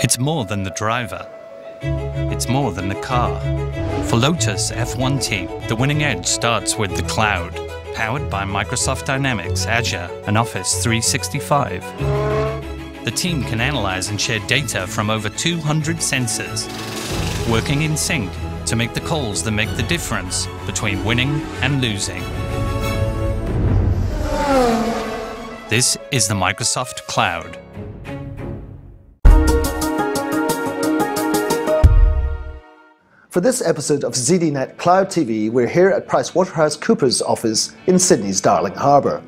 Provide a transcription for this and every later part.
It's more than the driver. It's more than the car. For Lotus F1 team, the winning edge starts with the cloud, powered by Microsoft Dynamics, Azure, and Office 365. The team can analyze and share data from over 200 sensors, working in sync to make the calls that make the difference between winning and losing. This is the Microsoft Cloud. For this episode of ZDNet Cloud TV, we're here at PricewaterhouseCoopers office in Sydney's Darling Harbour.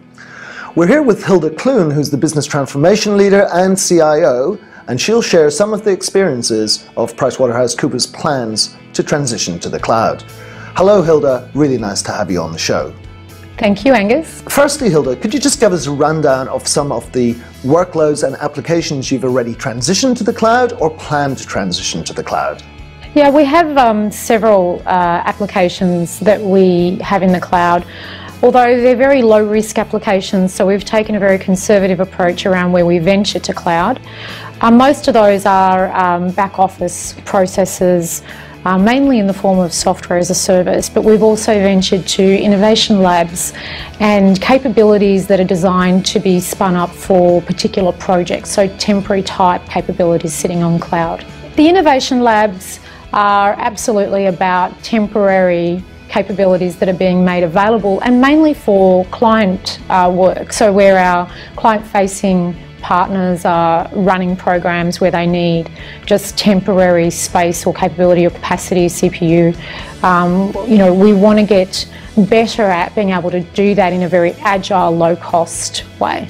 We're here with Hilda Clun, who's the Business Transformation Leader and CIO, and she'll share some of the experiences of PricewaterhouseCoopers' plans to transition to the cloud. Hello Hilda, really nice to have you on the show. Thank you, Angus. Firstly, Hilda, could you just give us a rundown of some of the workloads and applications you've already transitioned to the cloud or plan to transition to the cloud? Yeah, we have several applications that we have in the cloud, although they're very low-risk applications, so we've taken a very conservative approach around where we venture to cloud. Most of those are back-office processes, mainly in the form of software as a service, but we've also ventured to innovation labs and capabilities that are designed to be spun up for particular projects, so temporary type capabilities sitting on cloud. The innovation labs are absolutely about temporary capabilities that are being made available and mainly for client work, so where our client-facing partners are running programs where they need just temporary space or capability or capacity, CPU. We want to get better at being able to do that in a very agile, low-cost way.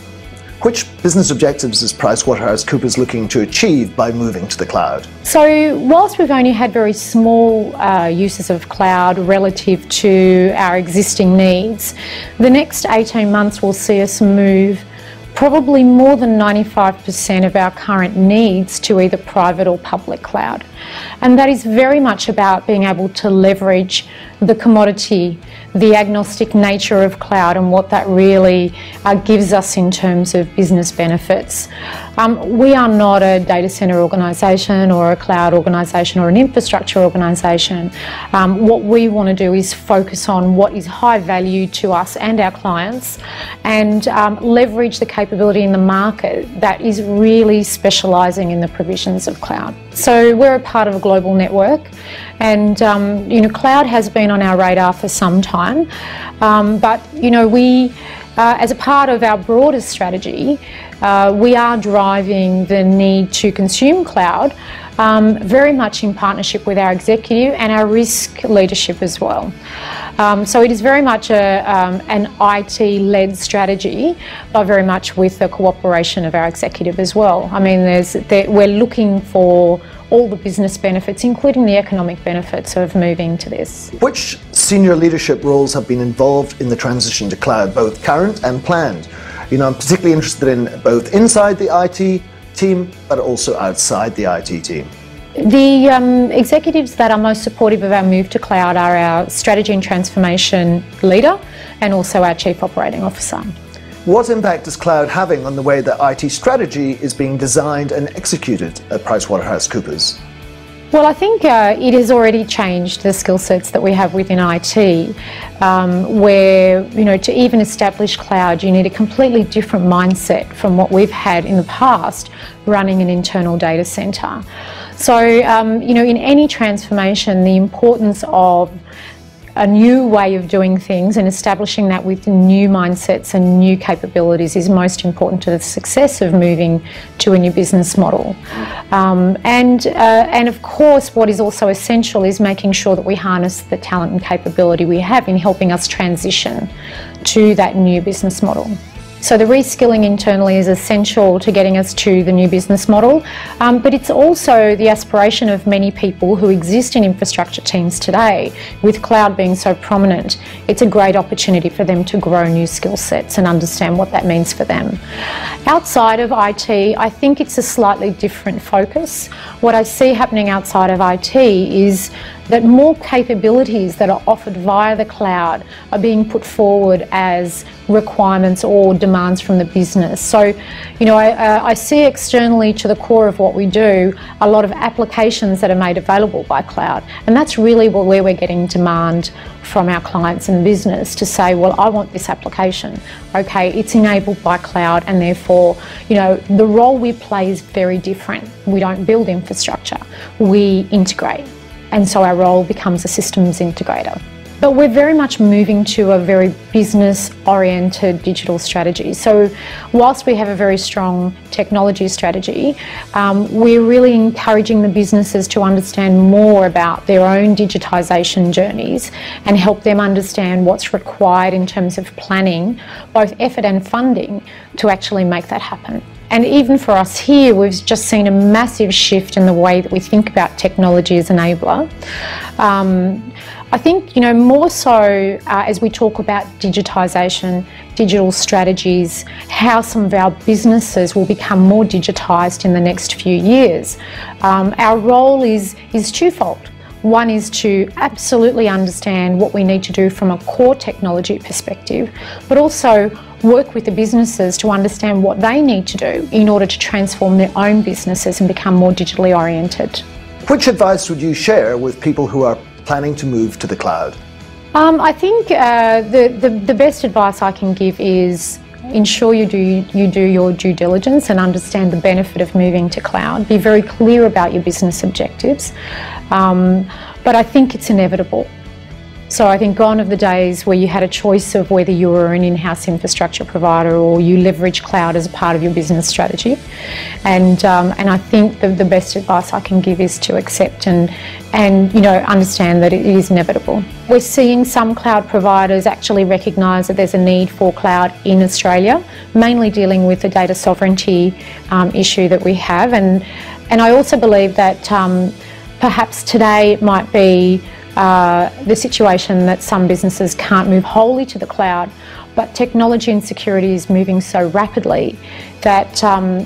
Which business objectives is PricewaterhouseCoopers looking to achieve by moving to the cloud? So whilst we've only had very small uses of cloud relative to our existing needs, the next 18 months will see us move probably more than 95% of our current needs to either private or public cloud. And that is very much about being able to leverage the commodity, the agnostic nature of cloud and what that really gives us in terms of business benefits. We are not a data center organisation or a cloud organisation or an infrastructure organisation. What we want to do is focus on what is high value to us and our clients and leverage the capability in the market that is really specialising in the provisions of cloud. So we're a part of a global network, and cloud has been on our radar for some time, but we as a part of our broader strategy, we are driving the need to consume cloud very much in partnership with our executive and our risk leadership as well. So it is very much an IT-led strategy, but very much with the cooperation of our executive as well. I mean, we're looking for all the business benefits, including the economic benefits of moving to this. Which senior leadership roles have been involved in the transition to cloud, both current and planned? I'm particularly interested in both inside the IT team, but also outside the IT team. The executives that are most supportive of our move to cloud are our strategy and transformation leader and also our chief operating officer. What impact is cloud having on the way that IT strategy is being designed and executed at PricewaterhouseCoopers? Well, I think it has already changed the skill sets that we have within IT, where, to even establish cloud, you need a completely different mindset from what we've had in the past running an internal data center. So, in any transformation, the importance of a new way of doing things and establishing that with new mindsets and new capabilities is most important to the success of moving to a new business model. And of course, what is also essential is making sure that we harness the talent and capability we have in helping us transition to that new business model. So the reskilling internally is essential to getting us to the new business model, but it's also the aspiration of many people who exist in infrastructure teams today. With cloud being so prominent, it's a great opportunity for them to grow new skill sets and understand what that means for them. Outside of IT, I think it's a slightly different focus. What I see happening outside of IT is that more capabilities that are offered via the cloud are being put forward as requirements or demands from the business. So, you know, I see externally to the core of what we do a lot of applications that are made available by cloud, and that's really where we're getting demand from our clients and business to say, well, I want this application. Okay, it's enabled by cloud, and therefore, you know, the role we play is very different. We don't build infrastructure, we integrate. And so our role becomes a systems integrator. But we're very much moving to a very business-oriented digital strategy. So whilst we have a very strong technology strategy, we're really encouraging the businesses to understand more about their own digitisation journeys and help them understand what's required in terms of planning, both effort and funding, to actually make that happen. And even for us here, we've just seen a massive shift in the way that we think about technology as enabler. I think, you know, more so as we talk about digitisation, digital strategies, how some of our businesses will become more digitised in the next few years. Our role is twofold. One is to absolutely understand what we need to do from a core technology perspective, but also work with the businesses to understand what they need to do in order to transform their own businesses and become more digitally oriented. Which advice would you share with people who are planning to move to the cloud? I think the best advice I can give is ensure you do your due diligence and understand the benefit of moving to cloud. Be very clear about your business objectives, but I think it's inevitable. So I think gone are the days where you had a choice of whether you were an in-house infrastructure provider or you leverage cloud as a part of your business strategy. And I think the best advice I can give is to accept and you know, understand that it is inevitable. We're seeing some cloud providers actually recognise that there's a need for cloud in Australia, mainly dealing with the data sovereignty issue that we have. And I also believe that perhaps today it might be the situation that some businesses can't move wholly to the cloud, but technology and security is moving so rapidly that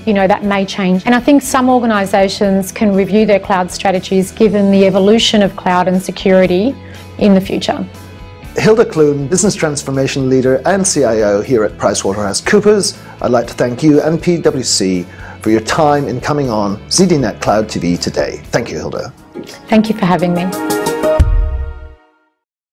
you know, that may change. And I think some organisations can review their cloud strategies given the evolution of cloud and security in the future. Hilda Clun, Business Transformation Leader and CIO here at PricewaterhouseCoopers, I'd like to thank you and PwC for your time in coming on ZDNet Cloud TV today. Thank you, Hilda. Thank you for having me.